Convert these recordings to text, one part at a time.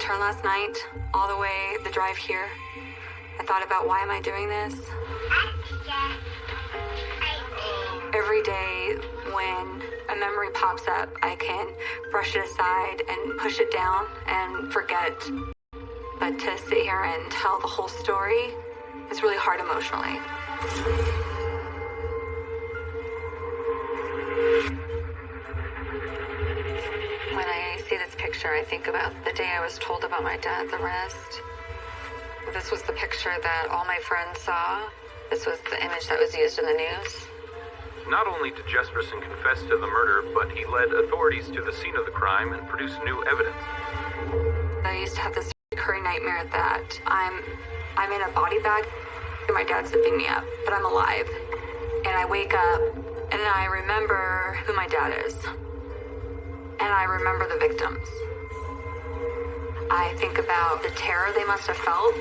turn last night, all the way the drive here. I thought about, why am I doing this? Every day when a memory pops up, I can brush it aside and push it down and forget. But to sit here and tell the whole story is really hard emotionally. When I see this picture, I think about the day I was told about my dad's arrest. This was the picture that all my friends saw. This was the image that was used in the news. Not only did Jesperson confess to the murder, but he led authorities to the scene of the crime and produced new evidence. I used to have this recurring nightmare that I'm in a body bag and my dad's zipping me up, but I'm alive. And I wake up and I remember who my dad is. And I remember the victims. I think about the terror they must have felt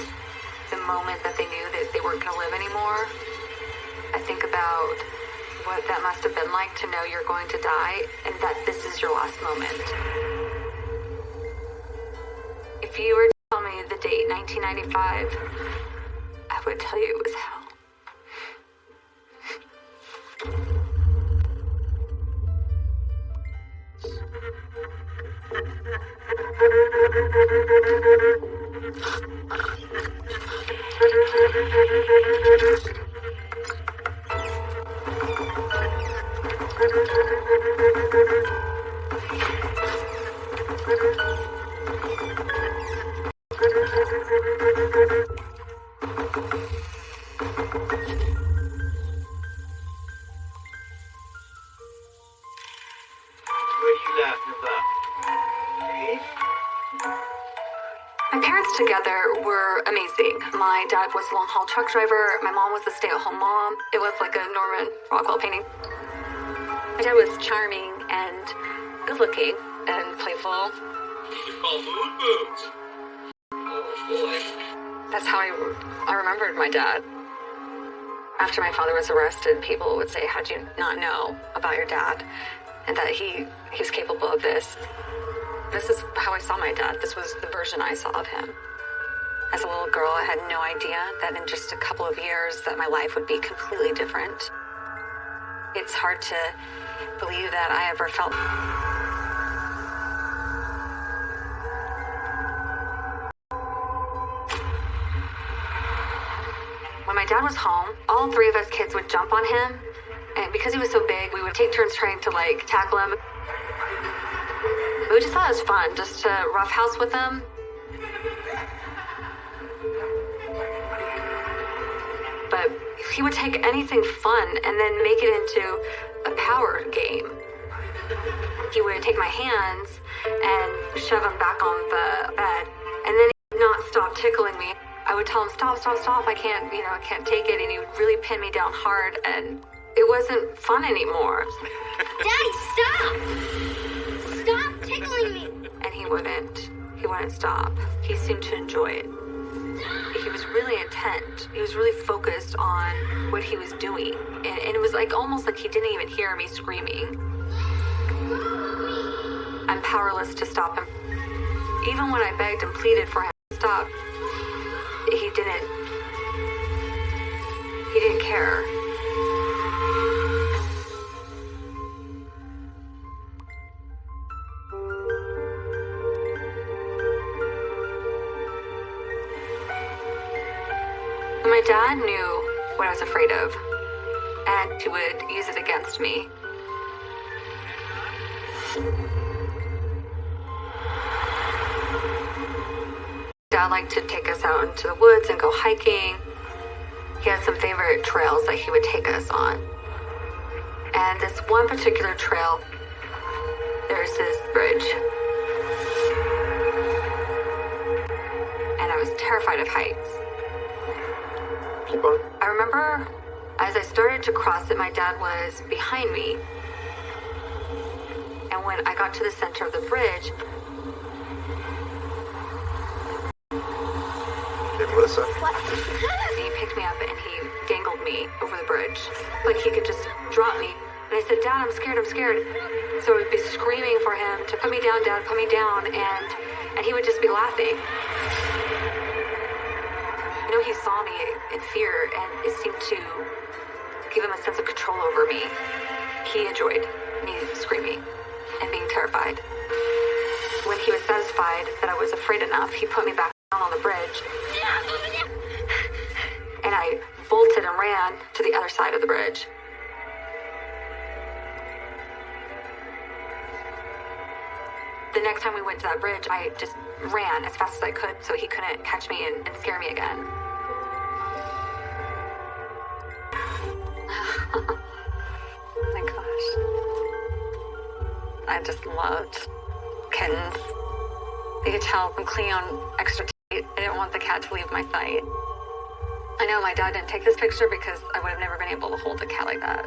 the moment that they knew that they weren't going to live anymore. I think about what that must have been like to know you're going to die and that this is your last moment. If you were to tell me the date 1995, I would tell you it was hell. My parents together were amazing. My dad was a long-haul truck driver. My mom was a stay-at-home mom. It was like a Norman Rockwell painting. My dad was charming and good-looking and playful. You call mood boots. Oh boy. That's how I remembered my dad. After my father was arrested, people would say, how'd you not know about your dad? And that he's capable of this. This is how I saw my dad. This was the version I saw of him. As a little girl, I had no idea that in just a couple of years that my life would be completely different. It's hard to believe that I ever felt. When my dad was home, all three of us kids would jump on him. And because he was so big, we would take turns trying to tackle him. We just thought it was fun just to roughhouse with him. But he would take anything fun and then make it into a power game. He would take my hands and shove them back on the bed, and then he would not stop tickling me. I would tell him, stop, I can't take it, and he would really pin me down hard, and it wasn't fun anymore. Daddy, stop! Stop tickling me! And he wouldn't stop. He seemed to enjoy it. He was really intent. He was really focused on what he was doing. And it was almost like he didn't even hear me screaming. I'm powerless to stop him. Even when I begged and pleaded for him to stop, he didn't care. My dad knew what I was afraid of, and he would use it against me. Dad liked to take us out into the woods and go hiking. He had some favorite trails that he would take us on. And this one particular trail, there's this bridge. And I was terrified of heights. Keep on. I remember as I started to cross it, my dad was behind me. And when I got to the center of the bridge, Hey, Melissa. he picked me up and he dangled me over the bridge. Like he could just drop me. And I said, Dad, I'm scared. So I would be screaming for him to put me down, Dad, put me down. And and he would just be laughing. You know, he saw me in fear, and it seemed to give him a sense of control over me. He enjoyed me screaming and being terrified. When he was satisfied that I was afraid enough, he put me back down on the bridge. And I bolted and ran to the other side of the bridge. The next time we went to that bridge, I just ran as fast as I could so he couldn't catch me and scare me again. Oh my gosh. I just loved kittens. You could tell I'm clean on extra tight. I didn't want the cat to leave my sight. I know my dad didn't take this picture because I would have never been able to hold a cat like that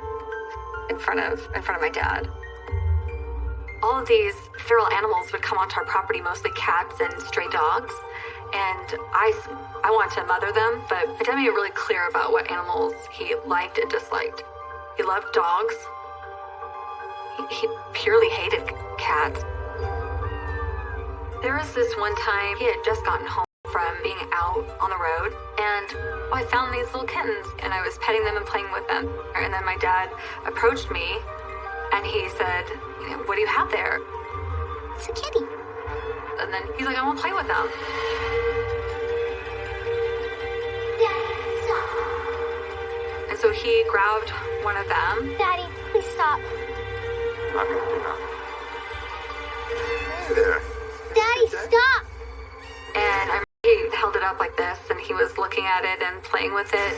in front of my dad. All of these feral animals would come onto our property, mostly cats and stray dogs. And I wanted to mother them, but my dad made it really clear about what animals he liked and disliked. He loved dogs. He purely hated cats. There was this one time he had just gotten home from being out on the road, and I found these little kittens, and I was petting them and playing with them. And then my dad approached me, and he said, "What do you have there?" It's a kitty. And then he's like, "I want to play with them." Daddy, stop. And so he grabbed one of them. Daddy, please stop. I'm not gonna do nothing. Hey there. Daddy, stop. And I remember he held it up like this, and he was looking at it and playing with it.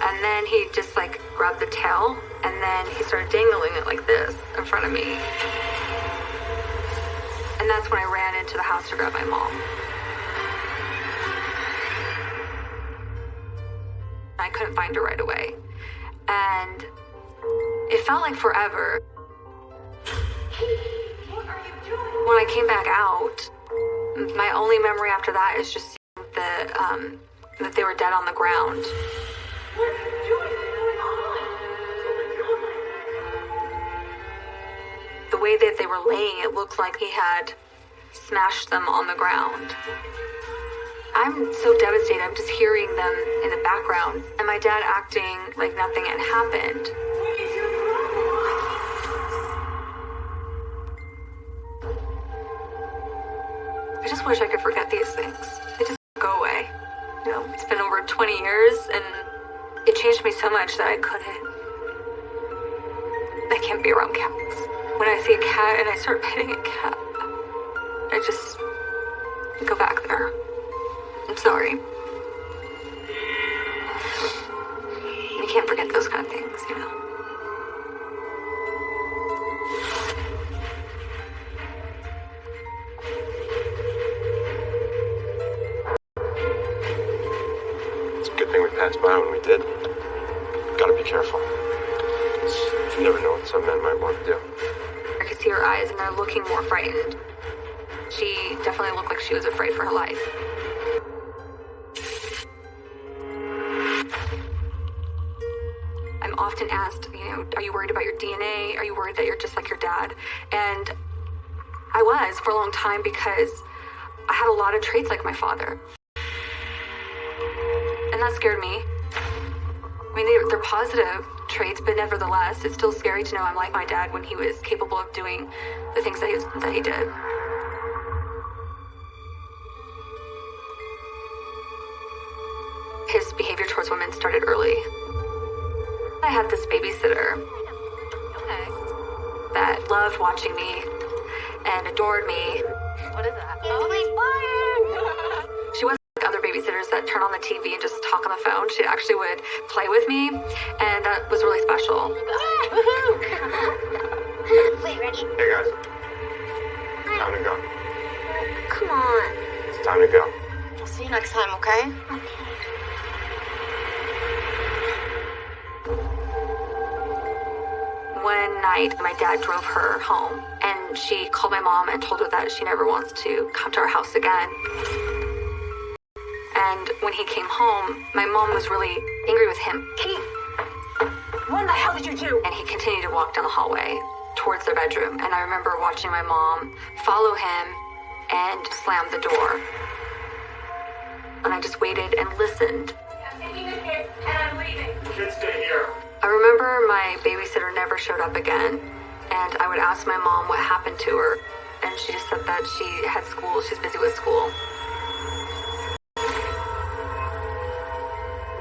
And then he just grabbed the tail, and then he started dangling it like this in front of me. And that's when I ran into the house to grab my mom. I couldn't find her right away. And it felt like forever. When I came back out, my only memory after that is just seeing that they were dead on the ground. What are you doing? The way that they were laying, it looked like he had smashed them on the ground. I'm so devastated. I'm just hearing them in the background, and my dad acting like nothing had happened. What is your problem? I just wish I could forget these things. They just go away. It's been over 20 years, and it changed me so much that I can't be around cats. When I see a cat and I start petting a cat, I just go back there. I'm sorry. You can't forget those kind of things, It's a good thing we passed by when we did. Gotta be careful. You never know what some men might want to do. I could see her eyes, and they're looking more frightened. She definitely looked like she was afraid for her life. I'm often asked, are you worried about your DNA? Are you worried that you're just like your dad? And I was for a long time because I had a lot of traits like my father. And that scared me. They're positive traits, but nevertheless, it's still scary to know I'm like my dad when he was capable of doing the things that he did. His behavior towards women started early. I had this babysitter that loved watching me and adored me. What is that? She wasn't like other babysitters that turn on the TV and just talk on the phone. She actually would play with me, and that was really special. Wait, ready? Hey guys. Time to go. Come on. It's time to go. I'll see you next time, okay? One night, my dad drove her home, and she called my mom and told her that she never wants to come to our house again. And when he came home, my mom was really angry with him. What the hell did you do? And he continued to walk down the hallway towards their bedroom. And I remember watching my mom follow him and slammed the door. And I just waited and listened. I'm taking the kids and I'm leaving. Kids stay here. I remember my babysitter never showed up again, and I would ask my mom what happened to her, and she just said that she had school, she's busy with school.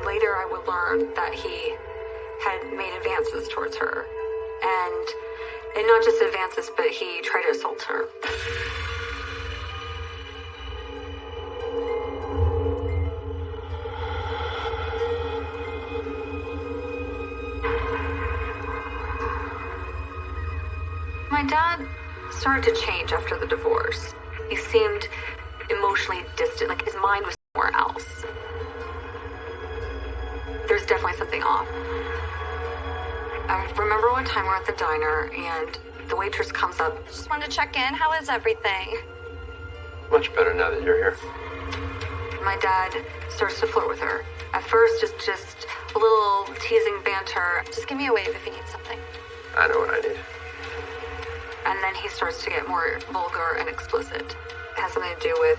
Later I would learn that he had made advances towards her, and not just advances, but he tried to assault her. My dad started to change after the divorce. He seemed emotionally distant, like his mind was somewhere else. There's definitely something off. I remember one time we're at the diner and the waitress comes up. Just wanted to check in. How is everything? Much better now that you're here. My dad starts to flirt with her. At first, just a little teasing banter. Just give me a wave if you need something. I know what I need. And then he starts to get more vulgar and explicit. It has something to do with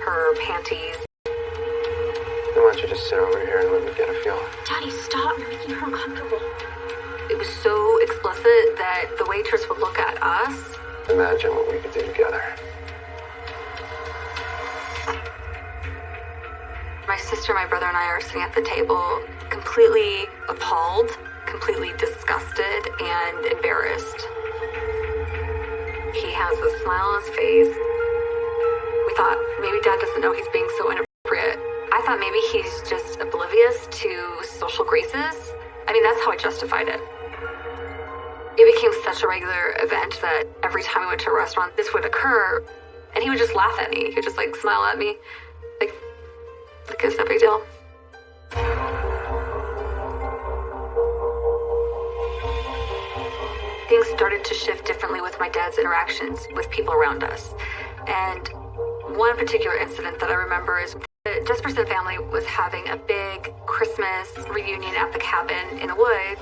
her panties. Then why don't you just sit over here and let me get a feel? Daddy, stop. You're making her uncomfortable. It was so explicit that the waitress would look at us. Imagine what we could do together. My sister, my brother, and I are sitting at the table, completely appalled, completely disgusted, and embarrassed. He has a smile on his face. We thought maybe Dad doesn't know he's being so inappropriate. I thought maybe he's just oblivious to social graces. I mean, that's how I justified it. It became such a regular event that every time we went to a restaurant, this would occur, and he would just laugh at me. He would just like smile at me, like it's no big deal. Things started to shift differently with my dad's interactions with people around us. And one particular incident that I remember is the Jesperson family was having a big Christmas reunion at the cabin in the woods.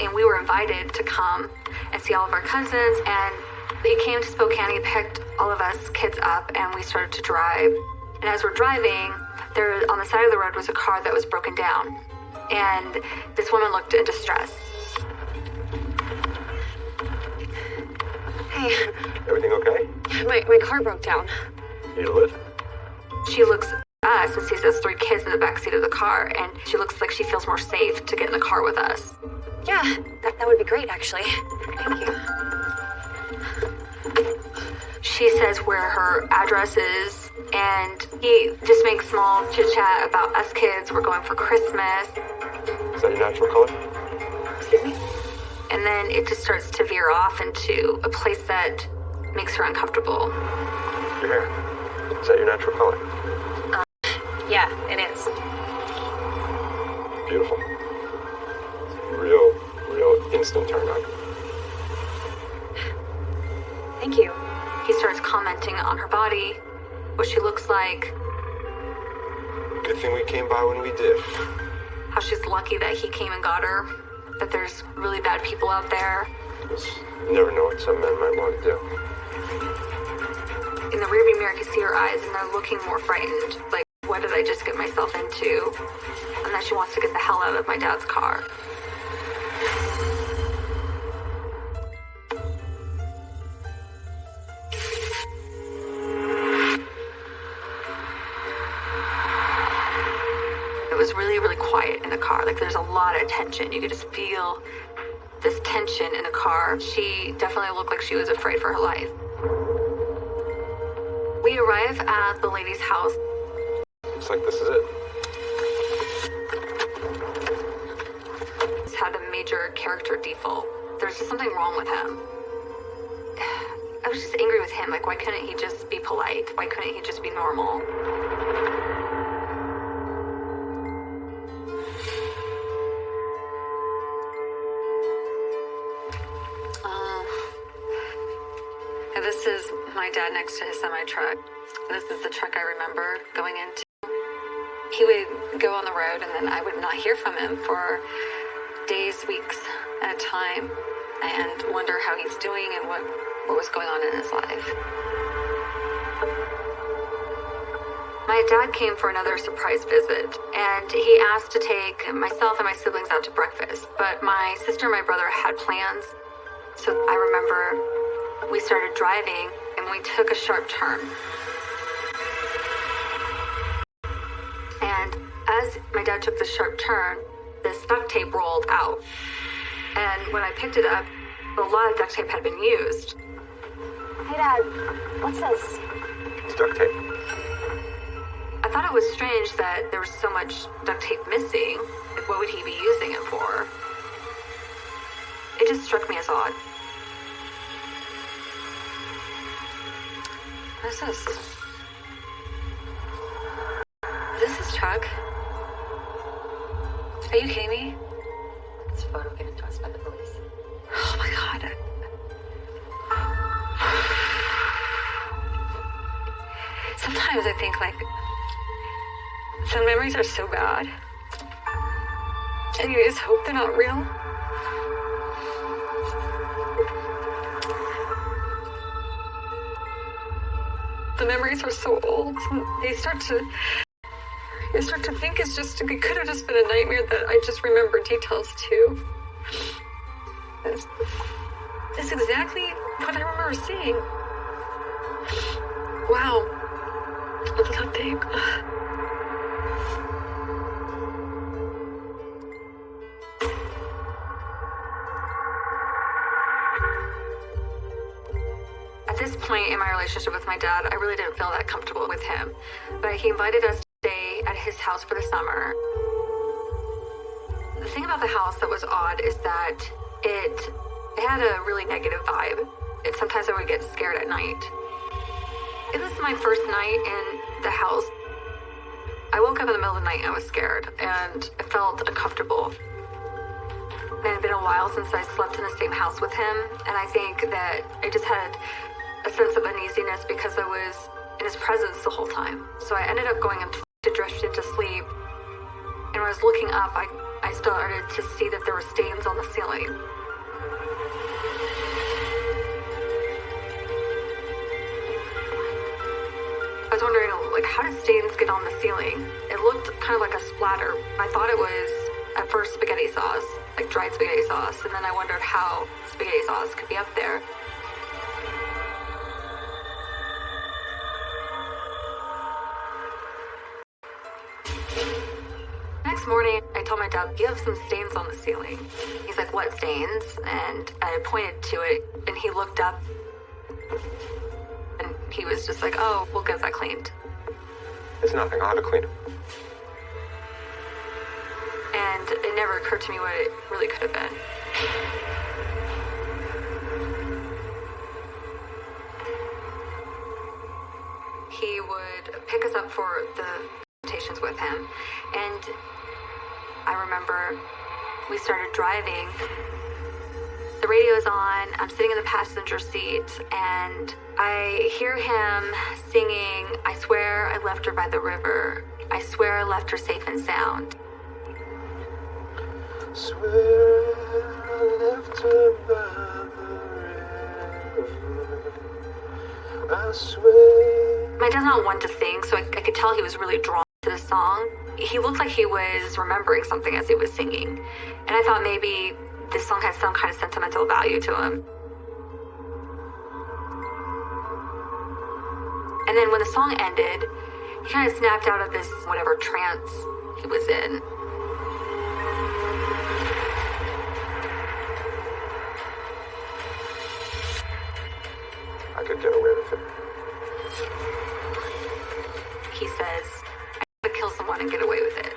And we were invited to come and see all of our cousins. And he came to Spokane, he picked all of us kids up, and we started to drive. And as we're driving, there on the side of the road was a car that was broken down. And this woman looked in distress. Hey, Everything okay? my car broke down. Need a lift? She looks at us and sees us three kids in the backseat of the car, and she looks like she feels more safe to get in the car with us. Yeah, that would be great, actually. Thank you. She says where her address is, and he just makes small chit-chat about us kids. We're going for Christmas. Is that your natural color? Excuse me? And then it just starts to veer off into a place that makes her uncomfortable. Your hair. Is that your natural color? Yeah, it is. Beautiful. Real instant turn on. Thank you. He starts commenting on her body, what she looks like, Good thing we came by when we did. how she's lucky that he came and got her, that there's really bad people out there. You never know what some men might want to do. In the rearview mirror, you see her eyes, and they're looking more frightened. Like, what did I just get myself into? And then she wants to get the hell out of my dad's car. It was really, really quiet in the car. Like, there's a lot of tension. You could just feel this tension in the car. She definitely looked like she was afraid for her life. We arrive at the lady's house. Looks like this is it. He's had a major character default. There's just something wrong with him. I was just angry with him. Like, why couldn't he just be polite? Why couldn't he just be normal? This is my dad next to his semi-truck. This is the truck I remember going into. He would go on the road, and then I would not hear from him for days, weeks at a time, and wonder how he's doing and what was going on in his life. My dad came for another surprise visit, and he asked to take myself and my siblings out to breakfast, but my sister and my brother had plans. So I remember we started driving, and we took a sharp turn. And as my dad took the sharp turn, the duct tape rolled out. And when I picked it up, a lot of duct tape had been used. Hey, Dad. What's this? It's duct tape. I thought it was strange that there was so much duct tape missing. Like, what would he be using it for? It just struck me as odd. What is this? This is Chuck. Are you kidding me? This photo given to us by the police. Oh my god. Sometimes I think, like, some memories are so bad, and you just hope they're not real. The memories are so old, and you start to think it could have just been a nightmare that I just remember details to. It's exactly what I remember seeing. Wow. The duct tape. At this point in my relationship with my dad, I really didn't feel that comfortable with him. But he invited us to stay at his house for the summer. The thing about the house that was odd is that it had a really negative vibe. And sometimes I would get scared at night. It was my first night in the house. I woke up in the middle of the night and I was scared, and I felt uncomfortable. It had been a while since I slept in the same house with him, and I think that I just had a sense of uneasiness because I was in his presence the whole time. So I ended up going to drift into sleep, and when I was looking up, I started to see that there were stains on the ceiling. I was wondering, like, how did stains get on the ceiling? It looked kind of like a splatter. I thought it was, at first, spaghetti sauce, like dried spaghetti sauce, and then I wondered how spaghetti sauce could be up there. Next morning, I told my dad, you have some stains on the ceiling. He's like, what stains? And I pointed to it, and he looked up. And he was just like, oh, we'll get that cleaned. It's nothing. I'll have it cleaned. And it never occurred to me what it really could have been. He would pick us up for the presentations with him. And I remember we started driving. The radio's on, I'm sitting in the passenger seat, and I hear him singing, I swear I left her by the river. I swear I left her safe and sound. Swear I left her by the river. I swear. My dad's not one to sing, so I could tell he was really drawn to the song. He looked like he was remembering something as he was singing. And I thought maybe this song has some kind of sentimental value to him. And then when the song ended, he kind of snapped out of this whatever trance he was in. I could get away with it. He says, I could kill someone and get away with it.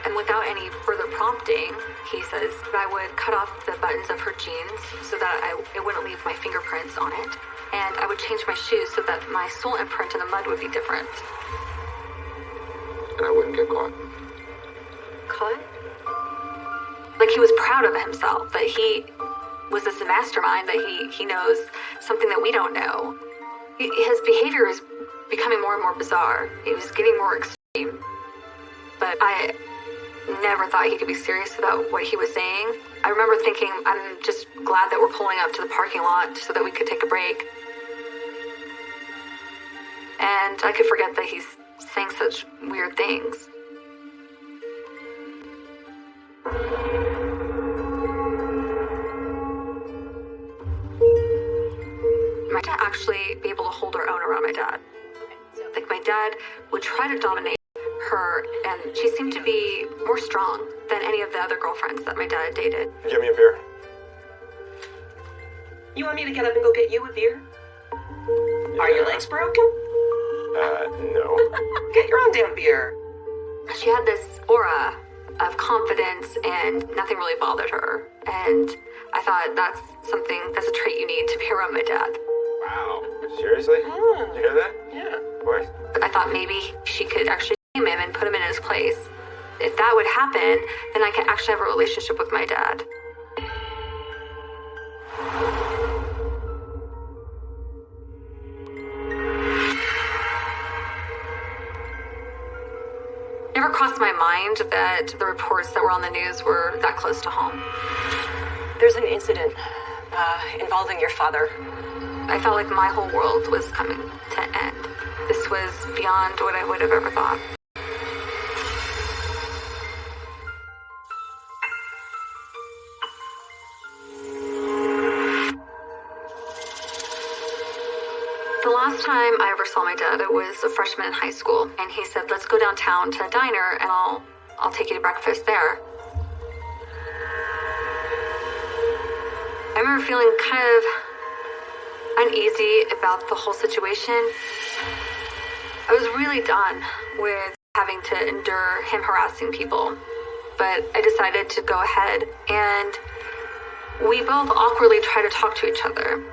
And without any further prompting, he says I would cut off the buttons of her jeans so that it wouldn't leave my fingerprints on it. And I would change my shoes so that my sole imprint in the mud would be different. And I wouldn't get caught. Caught? Like, he was proud of himself, that he was this mastermind, that he knows something that we don't know. His behavior is becoming more and more bizarre. He was getting more extreme. But I never thought he could be serious about what he was saying. I remember thinking, I'm just glad that we're pulling up to the parking lot so that we could take a break. And I could forget that he's things. My dad actually be able to hold her own around my dad. Like, my dad would try to dominate her, and she seemed to be more strong than any of the other girlfriends that my dad dated. Get me a beer. You want me to get up and go get you a beer? Are your legs broken? No. Get your own damn beer. She had this aura of confidence, and nothing really bothered her. And I thought that's a trait you need to be around my dad. Wow. Seriously? Hmm. You hear that? Yeah. What? I thought maybe she could actually name him and put him in his place. If that would happen, then I could actually have a relationship with my dad. Never crossed my mind that the reports that were on the news were that close to home. There's an incident involving your father. I felt like my whole world was coming to an end. This was beyond what I would have ever thought. The last time I ever saw my dad, I was a freshman in high school, and he said, let's go downtown to a diner and I'll take you to breakfast there. I remember feeling kind of uneasy about the whole situation. I was really done with having to endure him harassing people, but I decided to go ahead, and we both awkwardly tried to talk to each other.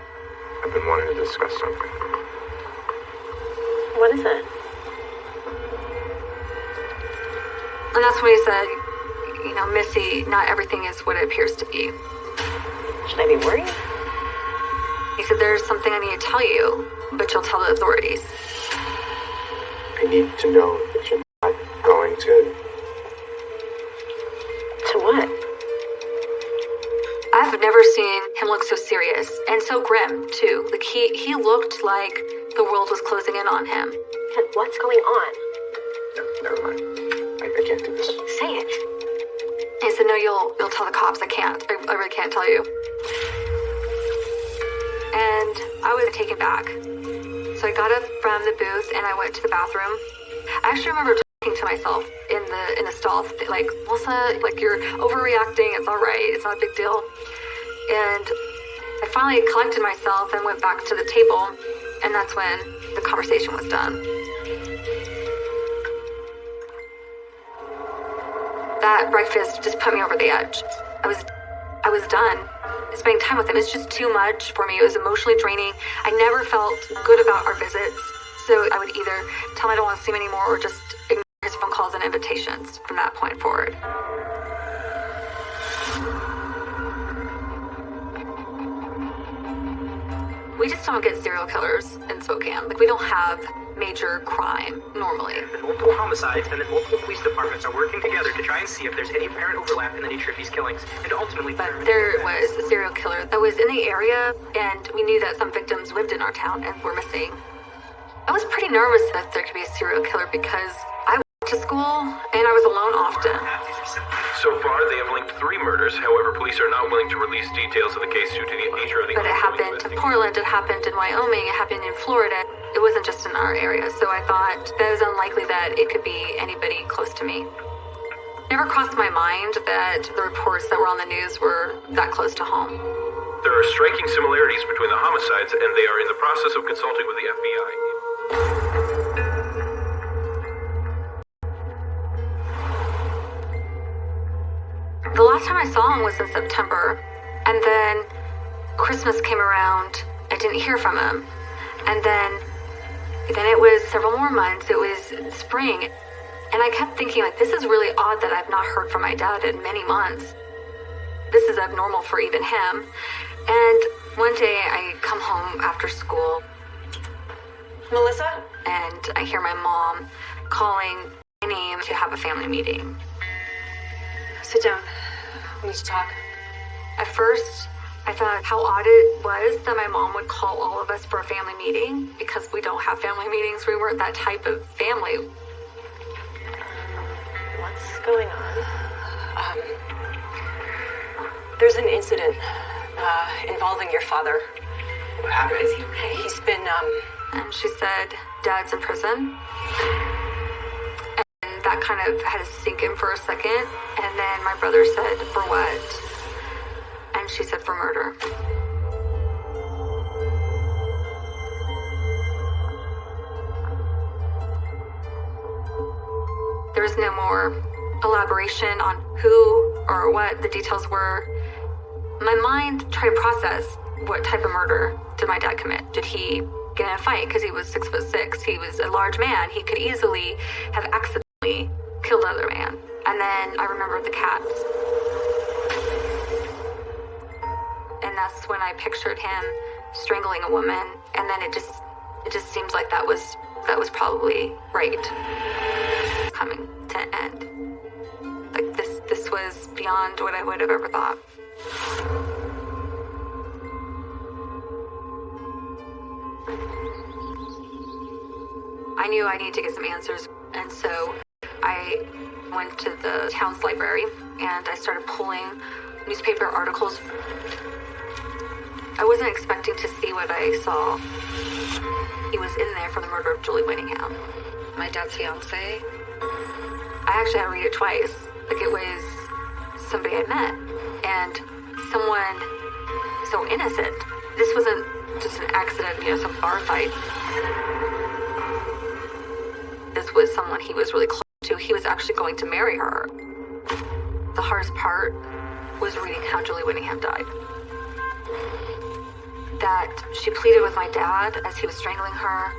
I've been wanting to discuss something. What is it? And that's when he said, you know, Missy, not everything is what it appears to be. Should I be worried? He said, there's something I need to tell you, but you'll tell the authorities. I need to know that you're not going to... To what? I've never seen him look so serious and so grim, too. Like, he looked like the world was closing in on him. Ken, what's going on? No, never mind. I can't do this. Say it. He said, no, you'll tell the cops. I can't. I really can't tell you. And I was taken back. So I got up from the booth and I went to the bathroom. I actually remember talking to myself in the stall, like, Melissa, like, you're overreacting. It's all right. It's not a big deal. And I finally collected myself and went back to the table. And that's when the conversation was done. That breakfast just put me over the edge. I was done. Spending time with him is just too much for me. It was emotionally draining. I never felt good about our visits. So I would either tell him I don't want to see him anymore or just ignore his phone calls and invitations from that point forward. We just don't get serial killers in Spokane. Like, we don't have major crime normally. Multiple homicides, and then multiple police departments are working together to try and see if there's any apparent overlap in the nature of these killings, and ultimately... But there was a serial killer that was in the area, and we knew that some victims lived in our town and were missing. I was pretty nervous that there could be a serial killer because I went to school, and I was alone often. So far, they have linked 3 murders. However, police are not willing to release details of the case due to the nature of the... But it happened in Portland, it happened in Wyoming, it happened in Florida. It wasn't just in our area, so I thought that it was unlikely that it could be anybody close to me. Never crossed my mind that the reports that were on the news were that close to home. There are striking similarities between the homicides, and they are in the process of consulting with the FBI. The last time I saw him was in September, and then Christmas came around. I didn't hear from him. And then it was several more months. It was spring, and I kept thinking, like, this is really odd that I've not heard from my dad in many months. This is abnormal for even him. And one day I come home after school, Melissa? and I hear my mom calling my name to have a family meeting. Sit down. We need to talk. At first, I thought how odd it was that my mom would call all of us for a family meeting because we don't have family meetings. We weren't that type of family. was an incident involving your father. What happened? Is he okay? He's been, And she said, Dad's in prison. And that kind of had to sink in for a second. And then my brother said, for what? And she said, for murder. There was no more elaboration on who or what the details were. My mind tried to process what type of murder did my dad commit. Did he get in a fight because he was 6'6"? He was a large man. He could easily have accidentally killed another man. And then I remembered the cats. And that's when I pictured him strangling a woman. And then it just seems like that was probably right. Coming to an end. Like this was beyond what I would have ever thought. I knew I needed to get some answers, and so I went to the town's library and I started pulling newspaper articles. I wasn't expecting to see what I saw. He was in there for the murder of Julie Winningham, my dad's fiance. I actually had to read it twice. Like it was somebody I met and someone so innocent. This wasn't just an accident, some bar fight. This was someone he was really close to. He was actually going to marry her. The hardest part was reading how Julie Winningham died. That she pleaded with my dad as he was strangling her,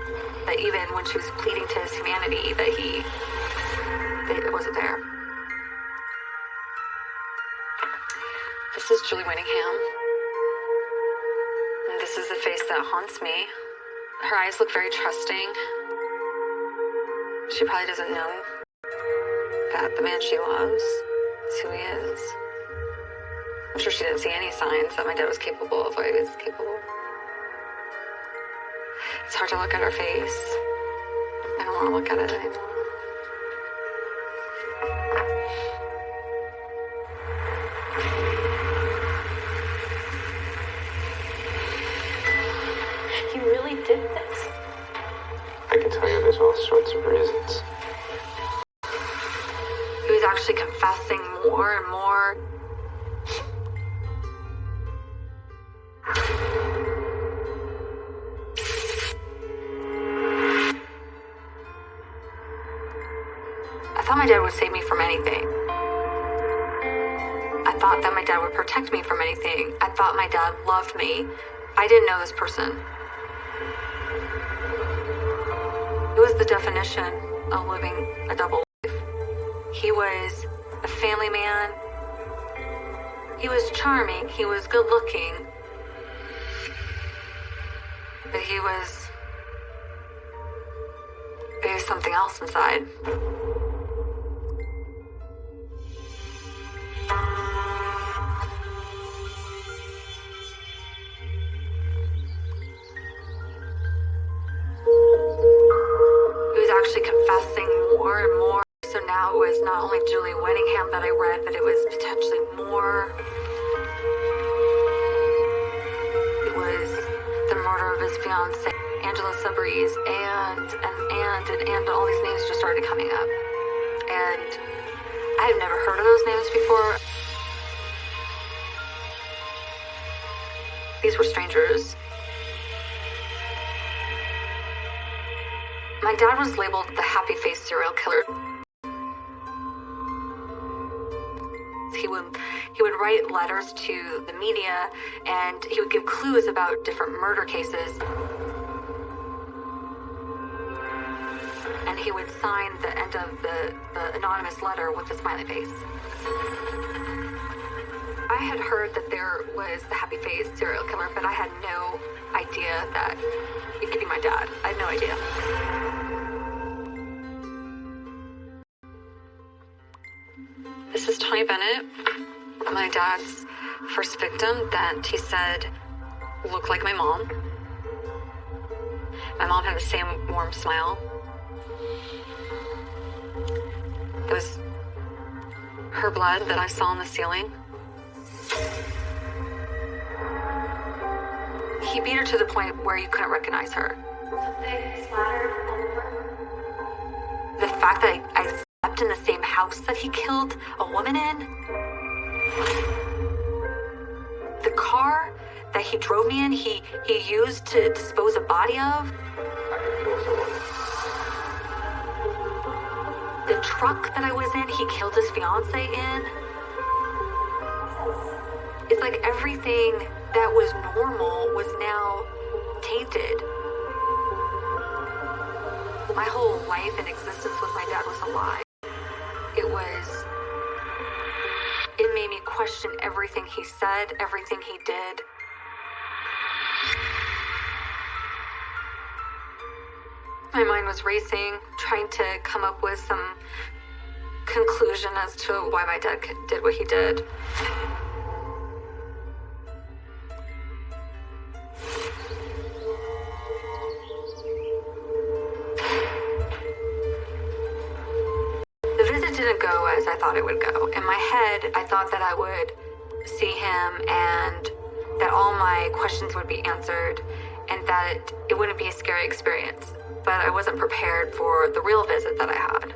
that even when she was pleading to his humanity, that it wasn't there. This is Julie Winningham. And this is the face that haunts me. Her eyes look very trusting. She probably doesn't know that the man she loves is who he is. I'm sure she didn't see any signs that my dad was capable of what he was capable. It's hard to look at her face. I don't want to look at it anymore. You really did this? I can tell you there's all sorts of reasons. He was actually confessing more and more. I thought my dad would save me from anything. I thought that my dad would protect me from anything. I thought my dad loved me. I didn't know this person. It was the definition of living a double life. He was a family man. He was charming. He was good looking. But he was something else inside. Actually confessing more and more. So now it was not only Julie Winningham that I read, but it was potentially more. It was the murder of his fiancée, Angela Subbreeze, and all these names just started coming up. And I had never heard of those names before. These were strangers. My dad was labeled the happy-faced serial killer. He would write letters to the media, and he would give clues about different murder cases. And he would sign the end of the anonymous letter with a smiley face. I had heard that there was the happy-faced serial killer, but I had no idea that it could be my dad. I had no idea. This is Tony Bennett, my dad's first victim that he said looked like my mom. My mom had the same warm smile. It was her blood that I saw on the ceiling. beat her to the point where you couldn't recognize her. Something splattered all over. The fact that I slept in the same house that he killed a woman in. The car that he drove me in, he used to dispose a body of. I could kill someone. The truck that I was in, he killed his fiance in. It's like everything that was normal was now tainted. My whole life and existence with my dad was a lie. It made me question everything he said, everything he did. My mind was racing, trying to come up with some conclusion as to why my dad did what he did. The visit didn't go as I thought it would go. In my head, I thought that I would see him and that all my questions would be answered and that it wouldn't be a scary experience. But I wasn't prepared for the real visit that I had.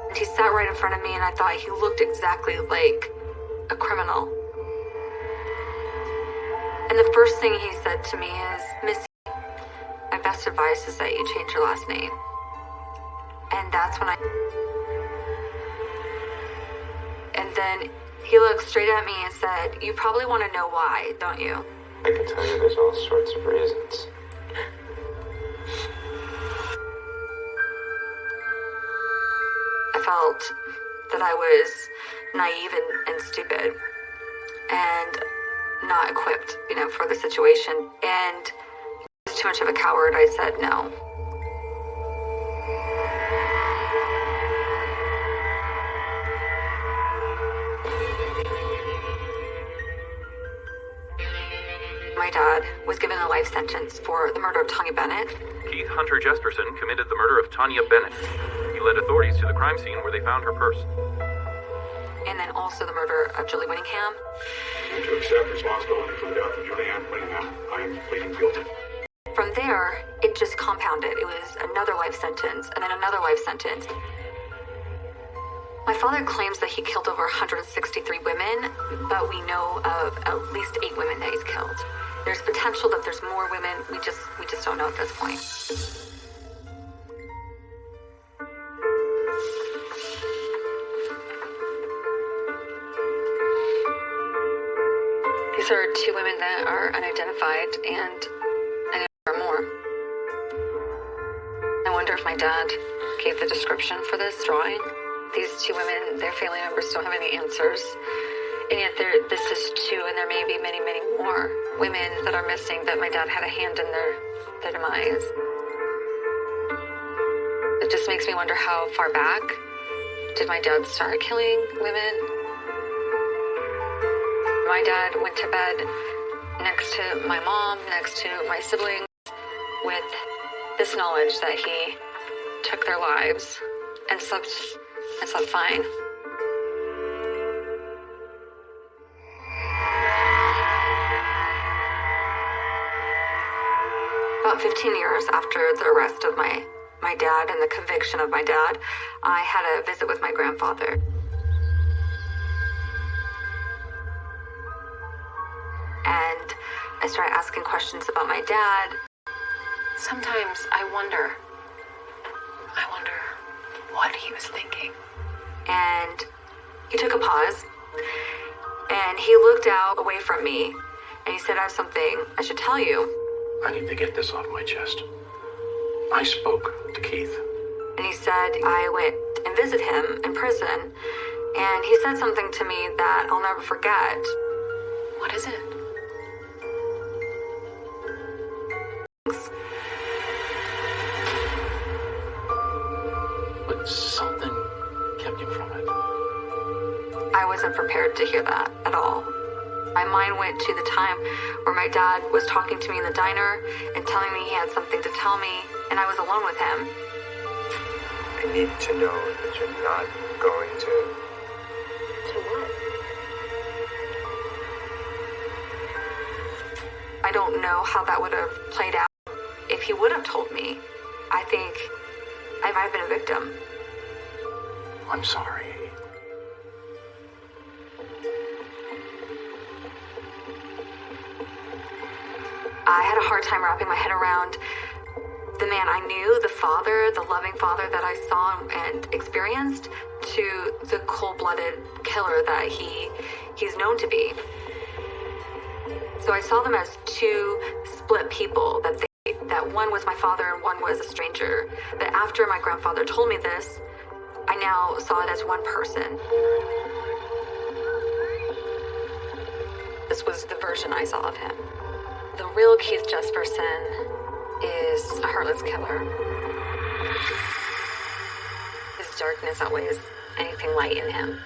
And he sat right in front of me and I thought he looked exactly like a criminal. And the first thing he said to me is, "Missy, my best advice is that you change your last name." And that's when And then he looked straight at me and said, "You probably want to know why, don't you?" I can tell you there's all sorts of reasons. I felt that I was naive and stupid and not equipped, for the situation. And I was too much of a coward. I said no. My dad was given a life sentence for the murder of Tanya Bennett. Keith Hunter Jesperson committed the murder of Tanya Bennett. He led authorities to the crime scene where they found her purse. And then also the murder of Julie Winningham. To accept responsibility for the death of Julianne Winningham, I am pleading guilty. From there, it just compounded. It was another life sentence and then another life sentence. My father claims that he killed over 163 women, but we know of at least 8 women that he's killed. There's potential that there's more women. We just don't know at this point. These are 2 women that are unidentified, and I know there are more. I wonder if my dad gave the description for this drawing. These 2 women, their family members don't have any answers. And yet this is 2, and there may be many, many more women that are missing that my dad had a hand in their demise. It just makes me wonder, how far back did my dad start killing women? My dad went to bed next to my mom, next to my siblings, with this knowledge that he took their lives and slept fine. About 15 years after the arrest of my dad and the conviction of my dad, I had a visit with my grandfather. And I started asking questions about my dad. Sometimes I wonder what he was thinking. And he took a pause, and he looked out away from me, and he said, "I have something I should tell you." I need to get this off my chest. I spoke to Keith. And he said, I went and visited him in prison, and he said something to me that I'll never forget. What is it? But something kept you from it. I wasn't prepared to hear that at all. My mind went to the time where my dad was talking to me in the diner and telling me he had something to tell me, and I was alone with him. I need to know that you're not going to To what? I don't know how that would have played out if he would have told me. I think I might have been a victim. I'm sorry. I had a hard time wrapping my head around the man I knew, the father, the loving father that I saw and experienced, to the cold-blooded killer that he's known to be. So I saw them as two split people, that one was my father and one was a stranger. But after my grandfather told me this, I now saw it as one person. This was the version I saw of him. The real Keith Jesperson is a heartless killer. His darkness outweighs anything light in him.